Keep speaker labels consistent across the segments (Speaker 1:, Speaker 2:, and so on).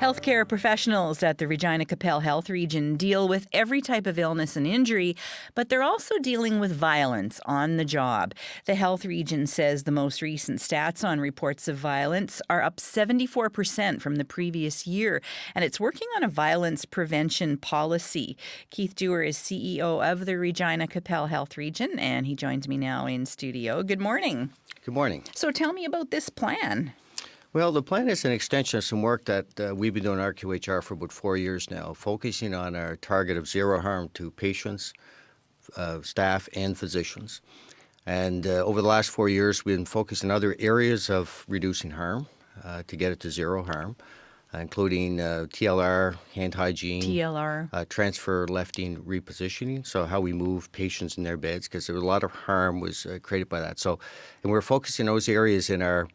Speaker 1: Healthcare professionals at the Regina Qu'Appelle Health Region deal with every type of illness and injury, but they're also dealing with violence on the job. The health region says the most recent stats on reports of violence are up 74% from the previous year, and it's working on a violence prevention policy. Keith Dewar is CEO of the Regina Qu'Appelle Health Region, and he joins me now in studio. Good morning.
Speaker 2: Good morning.
Speaker 1: So tell me about this plan.
Speaker 2: Well, the plan is an extension of some work that we've been doing at RQHR for about 4 years now, focusing on our target of zero harm to patients, staff, and physicians. And over the last 4 years, we've been focused on other areas of reducing harm to get it to zero harm, including TLR, hand hygiene, transfer lifting, repositioning, so how we move patients in their beds, because there was a lot of harm was created by that. So, and we're focusing those areas in our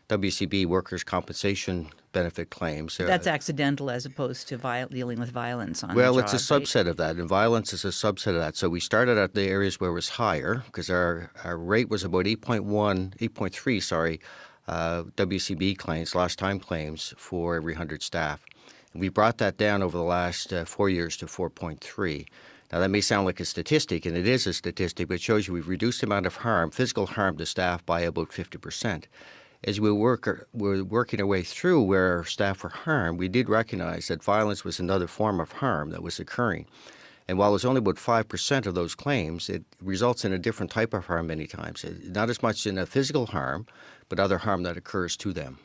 Speaker 2: WCB workers' compensation benefit claims.
Speaker 1: That's accidental as opposed to dealing with violence on the job.
Speaker 2: Well, it's a subset of that, and violence is a subset of that. So we started at the areas where it was higher, because our rate was about 8.3 WCB claims, lost time claims, for every 100 staff. And we brought that down over the last 4 years to 4.3. Now, that may sound like a statistic, and it is a statistic, but it shows you we've reduced the amount of harm, physical harm to staff by about 50%. As we're working our way through where staff were harmed, we did recognize that violence was another form of harm that was occurring. And while it's only about 5% of those claims, it results in a different type of harm many times. Not as much in a physical harm, but other harm that occurs to them.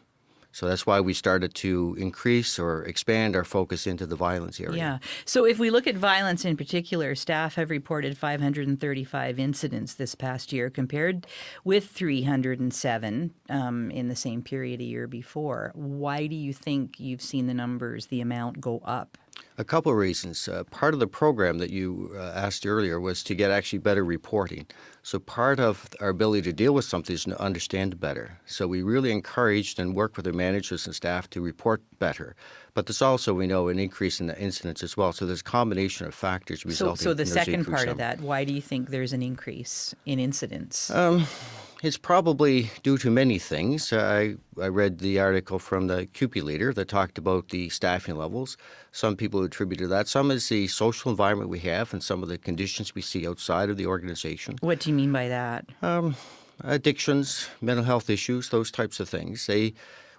Speaker 2: So that's why we started to increase or expand our focus into the violence area.
Speaker 1: Yeah. So if we look at violence in particular, staff have reported 535 incidents this past year compared with 307 in the same period a year before. Why do you think you've seen the numbers, the amount go up?
Speaker 2: A couple of reasons. Part of the program that you asked earlier was to get actually better reporting. So part of our ability to deal with something is to understand better. So we really encouraged and worked with our managers and staff to report better. But there's also, we know, an increase in the incidents as well. So there's a combination of factors resulting
Speaker 1: So
Speaker 2: in
Speaker 1: the
Speaker 2: those
Speaker 1: second
Speaker 2: increased
Speaker 1: part of
Speaker 2: numbers.
Speaker 1: that, why do you think there's an increase in incidents?
Speaker 2: It's probably due to many things. I read the article from the CUPE leader that talked about the staffing levels. Some people attribute to that. Some is the social environment we have and some of the conditions we see outside of the organization.
Speaker 1: What do you mean by that?
Speaker 2: Addictions, mental health issues, those types of things.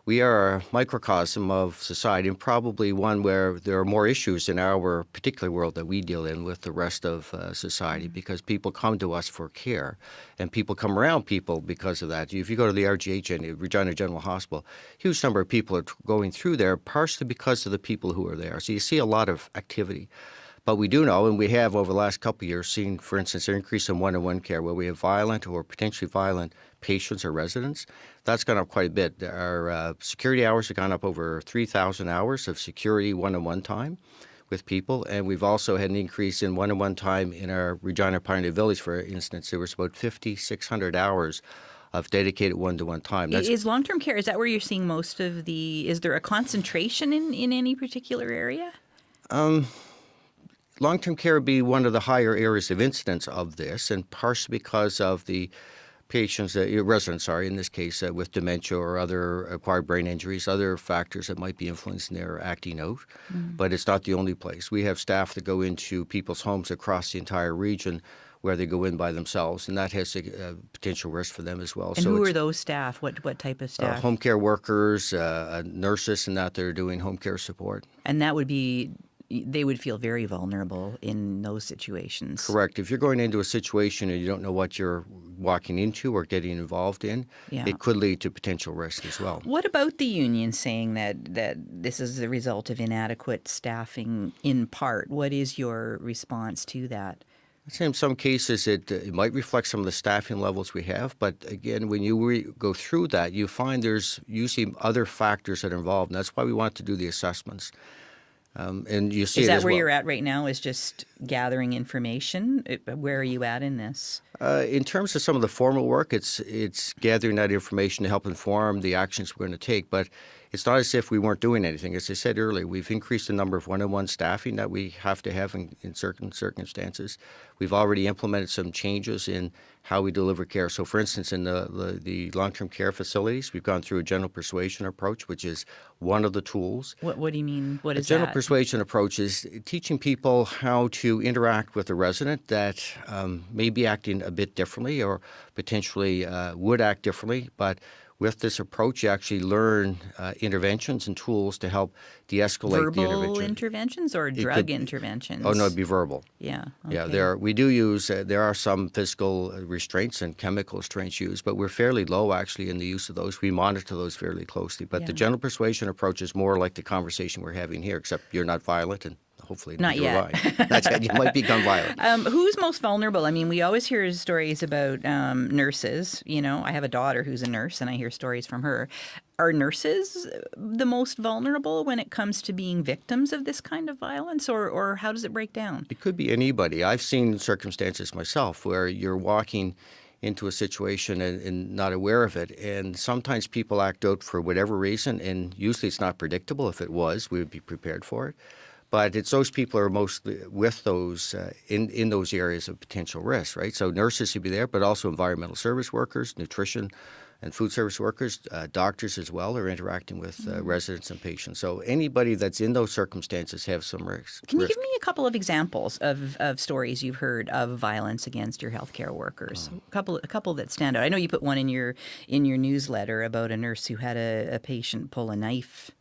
Speaker 2: We are a microcosm of society, and probably one where there are more issues in our particular world that we deal in with the rest of society, because people come to us for care, and people come around people because of that. If you go to the RGH, Regina General Hospital, huge number of people are going through there, partially because of the people who are there. So you see a lot of activity. But we do know, and we have over the last couple of years seen, for instance, an increase in one-on-one care where we have violent or potentially violent patients or residents. That's gone up quite a bit. Our security hours have gone up over 3,000 hours of security one-on-one time with people. And we've also had an increase in one-on-one time in our Regina Pioneer Village, for instance. There was about 5,600 hours of dedicated one-to-one time.
Speaker 1: Is long-term care, is that where you're seeing most of is there a concentration in any particular area?
Speaker 2: Long-term care would be one of the higher areas of incidence of this, and partially because of the patients, residents, in this case, with dementia or other acquired brain injuries, other factors that might be influencing their acting out. But it's not the only place. We have staff that go into people's homes across the entire region where they go in by themselves, and that has a potential risk for them as well.
Speaker 1: And who are those staff? What type of staff?
Speaker 2: Home care workers, nurses, and that they're doing home care support.
Speaker 1: And that would be... They would feel very vulnerable in those situations.
Speaker 2: Correct. If you're going into a situation and you don't know what you're walking into or getting involved in, it could lead to potential risk as well.
Speaker 1: What about the union saying that this is the result of inadequate staffing in part? What is your response to that?
Speaker 2: I'd say in some cases it might reflect some of the staffing levels we have, but again, when you go through that, you find there's usually other factors that are involved, and that's why we want to do the assessments. And you see
Speaker 1: is
Speaker 2: it
Speaker 1: that
Speaker 2: as
Speaker 1: where
Speaker 2: well.
Speaker 1: you're at right now, is just gathering information? Where are you at in this?
Speaker 2: In terms of some of the formal work, it's gathering that information to help inform the actions we're going to take. But it's not as if we weren't doing anything. As I said earlier, we've increased the number of one-on-one staffing that we have to have in certain circumstances. We've already implemented some changes in how we deliver care. So, for instance, in the long-term care facilities, we've gone through a general persuasion approach, which is one of the tools.
Speaker 1: What do you mean? What is
Speaker 2: A general
Speaker 1: that?
Speaker 2: persuasion approach is teaching people how to interact with a resident that may be acting a bit differently or potentially would act differently, but with this approach, you actually learn interventions and tools to help de-escalate the
Speaker 1: Verbal
Speaker 2: intervention.
Speaker 1: interventions or drug interventions?
Speaker 2: Oh, no, it'd be verbal.
Speaker 1: Yeah.
Speaker 2: Yeah,
Speaker 1: Okay.
Speaker 2: we do use, there are some physical restraints and chemical restraints used, but we're fairly low actually in the use of those. We monitor those fairly closely. But the
Speaker 1: Yeah.
Speaker 2: general persuasion approach is more like the conversation we're having here, except you're not violent and hopefully
Speaker 1: Not
Speaker 2: neither
Speaker 1: yet.
Speaker 2: am I. That's it. You might become violent.
Speaker 1: Who's most vulnerable? I mean, we always hear stories about nurses. You know, I have a daughter who's a nurse, and I hear stories from her. Are nurses the most vulnerable when it comes to being victims of this kind of violence, or how does it break down?
Speaker 2: It could be anybody. I've seen circumstances myself where you're walking into a situation and not aware of it. And sometimes people act out for whatever reason, and usually it's not predictable. If it was, we would be prepared for it. But it's those people who are mostly with those in those areas of potential risk, right? So nurses should be there, but also environmental service workers, nutrition and food service workers, doctors as well are interacting with residents and patients. So anybody that's in those circumstances have some risk.
Speaker 1: Can you give me a couple of examples of stories you've heard of violence against your healthcare workers? A couple that stand out. I know you put one in your newsletter about a nurse who had a patient pull a knife.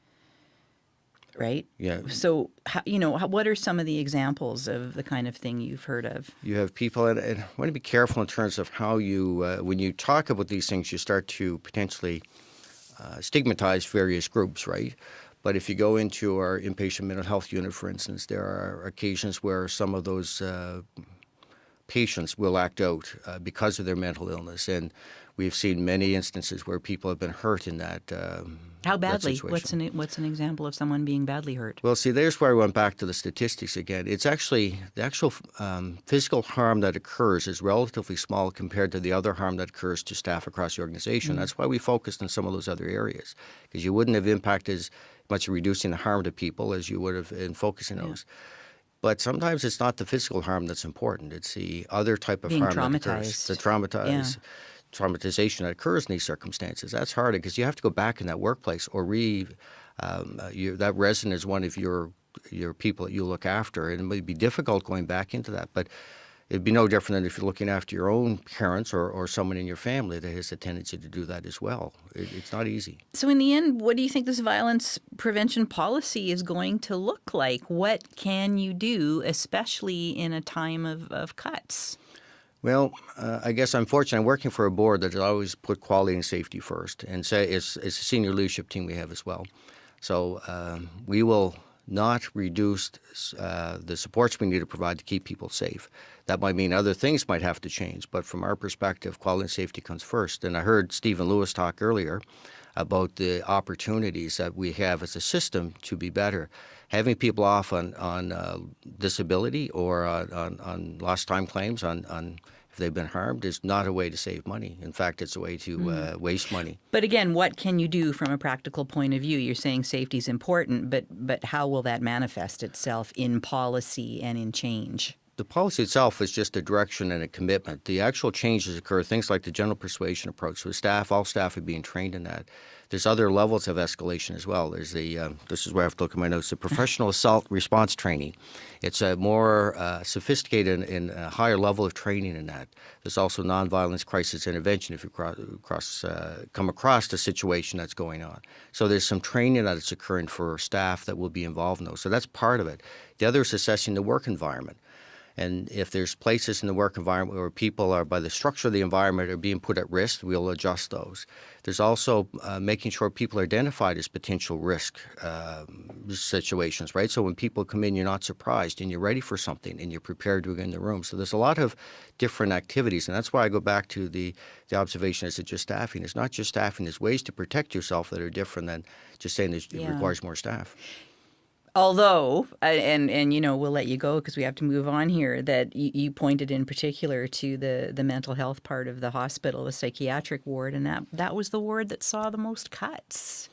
Speaker 1: Right?
Speaker 2: Yeah.
Speaker 1: So, what are some of the examples of the kind of thing you've heard of?
Speaker 2: You have people, and I want to be careful in terms of how you, when you talk about these things, you start to potentially stigmatize various groups, right? But if you go into our inpatient mental health unit, for instance, there are occasions where some of those patients will act out because of their mental illness, and we've seen many instances where people have been hurt in that.
Speaker 1: How badly?
Speaker 2: That situation.
Speaker 1: What's an example of someone being badly hurt?
Speaker 2: Well, see, there's where I went back to the statistics again. It's actually the actual physical harm that occurs is relatively small compared to the other harm that occurs to staff across the organization. That's why we focused on some of those other areas, because you wouldn't have impacted as much in reducing the harm to people as you would have in focusing those. But sometimes it's not the physical harm that's important. It's the other type of
Speaker 1: Being
Speaker 2: harm that occurs.
Speaker 1: traumatized.
Speaker 2: The traumatization that occurs in these circumstances. That's harder because you have to go back in that workplace or that resident is one of your people that you look after, and it might be difficult going back into that. But it'd be no different than if you're looking after your own parents or someone in your family that has a tendency to do that as well. It's not easy.
Speaker 1: So in the end, what do you think this violence prevention policy is going to look like? What can you do, especially in a time of cuts?
Speaker 2: Well, I guess I'm fortunate. I'm working for a board that has always put quality and safety first, and it's a senior leadership team we have as well. So we will not reduce the supports we need to provide to keep people safe. That might mean other things might have to change, but from our perspective, quality and safety comes first. And I heard Stephen Lewis talk earlier about the opportunities that we have as a system to be better. Having people off on disability or on lost time claims on if they've been harmed is not a way to save money. In fact, it's a way to waste money.
Speaker 1: But again, what can you do from a practical point of view? You're saying safety is important, but how will that manifest itself in policy and in change?
Speaker 2: The policy itself is just a direction and a commitment. The actual changes occur, things like the general persuasion approach. So all staff are being trained in that. There's other levels of escalation as well. There's this is where I have to look at my notes, the professional assault response training. It's a more sophisticated and a higher level of training in that. There's also nonviolence crisis intervention if you come across a situation that's going on. So there's some training that is occurring for staff that will be involved in those. So that's part of it. The other is assessing the work environment. And if there's places in the work environment where people are, by the structure of the environment, are being put at risk, we'll adjust those. There's also making sure people are identified as potential risk situations, right? So when people come in, you're not surprised and you're ready for something and you're prepared to go in the room. So there's a lot of different activities. And that's why I go back to the observation is it just staffing? It's not just staffing. There's ways to protect yourself that are different than just saying that it requires more staff.
Speaker 1: Although, and we'll let you go because we have to move on here, that you pointed in particular to the mental health part of the hospital, the psychiatric ward, and that was the ward that saw the most cuts.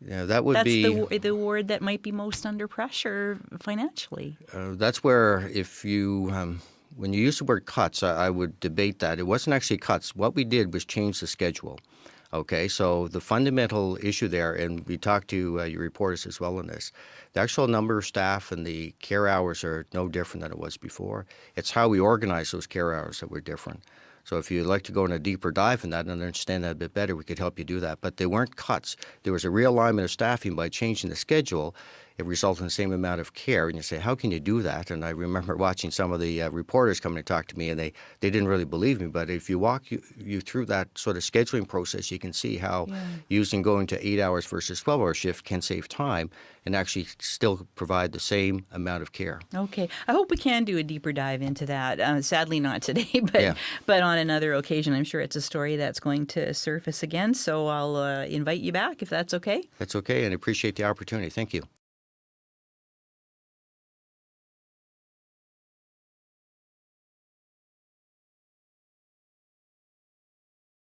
Speaker 2: Yeah, that would
Speaker 1: That's
Speaker 2: be.
Speaker 1: the ward that might be most under pressure financially.
Speaker 2: That's where when you use the word cuts, I would debate that. It wasn't actually cuts. What we did was change the schedule. Okay, so the fundamental issue there, and we talked to your reporters as well on this, the actual number of staff and the care hours are no different than it was before. It's how we organize those care hours that were different. So if you'd like to go in a deeper dive in that and understand that a bit better, we could help you do that. But they weren't cuts. There was a realignment of staffing by changing the schedule. It resulted in the same amount of care. And you say, how can you do that? And I remember watching some of the reporters come and talk to me, and they didn't really believe me. But if you walk you through that sort of scheduling process, you can see how using going to 8 hours versus 12-hour shift can save time and actually still provide the same amount of care.
Speaker 1: Okay. I hope we can do a deeper dive into that. Sadly, not today, but on another occasion. I'm sure it's a story that's going to surface again. So I'll invite you back if that's okay.
Speaker 2: That's okay, and I appreciate the opportunity. Thank you.